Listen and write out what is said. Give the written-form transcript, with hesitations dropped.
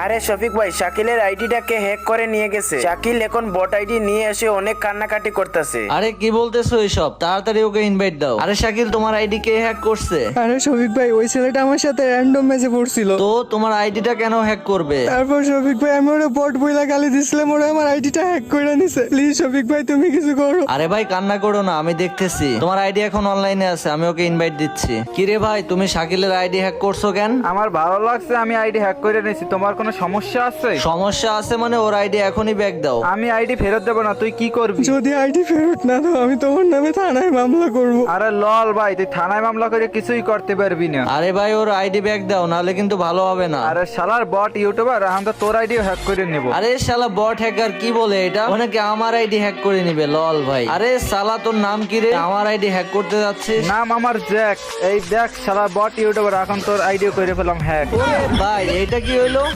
আরে শফিক ভাই, শাকিলের আইডিটাকে হ্যাক করে নিয়ে গেছে। শাকিল এখন বট আইডি নিয়ে এসে অনেক কান্নাকাটি করতেছে। আরে কি বলতেছো এইসব? তাড়াতাড়ি ওকে ইনভাইট দাও। আরে শাকিল, তোমার আইডি কে হ্যাক করছে? আরে শফিক ভাই, ওই ছেলেটা আমার সাথে র্যান্ডম ম্যাচে পড়ছিল। তো তোমার আইডিটা কেন হ্যাক করবে? তারপর শফিক ভাই, আমি ওরা বট বইলা গালি দিছিলাম, ওরা আমার আইডিটা হ্যাক করে নিছে। প্লিজ শফিক ভাই, তুমি কিছু করো। আরে ভাই, কান্না করো না, আমি দেখতেছি। তোমার আইডি এখন অনলাইনে আছে, আমি ওকে ইনভাইট দিচ্ছি। কিরে ভাই, তুমি শাকিলের আইডি হ্যাক করছো কেন? আমার ভালো লাগছে, আমি আইডি হ্যাক করে নিয়েছি। তোমার কোনো সমস্যা আছে? সমস্যা আছে মানে ওর আইডি এখনই ব্যাক দাও। আমি আইডি ফেরত দেবো না, তুই কি করবি? যদি আইডি ফেরত না দাও, আমি তোমার নামে থানায় মামলা করব। আরে লল ভাই, তুই থানায় মামলা করে কিছুই করতে পারবি না। আরে ভাই, ওর আইডি ব্যাক দাও, নাহলে কিন্তু ভালো হবে না। আরে শালার বট ইউটিউবার, এখন তো তোর আইডিও হ্যাক করে নেব। আরে শালা বট হ্যাকার কি বলে এটা? অনেকে আমার আইডি হ্যাক করে নিবে। লল ভাই। আরে শালা, তোর নাম কি রে? আমার আইডি হ্যাক করতে যাচ্ছিস? নাম আমার জ্যাক। এই দেখ শালা বট ইউটিউবার, এখন তোর আইডিও করে ফেলাম হ্যাক। ভাই, এটা কি হইলো?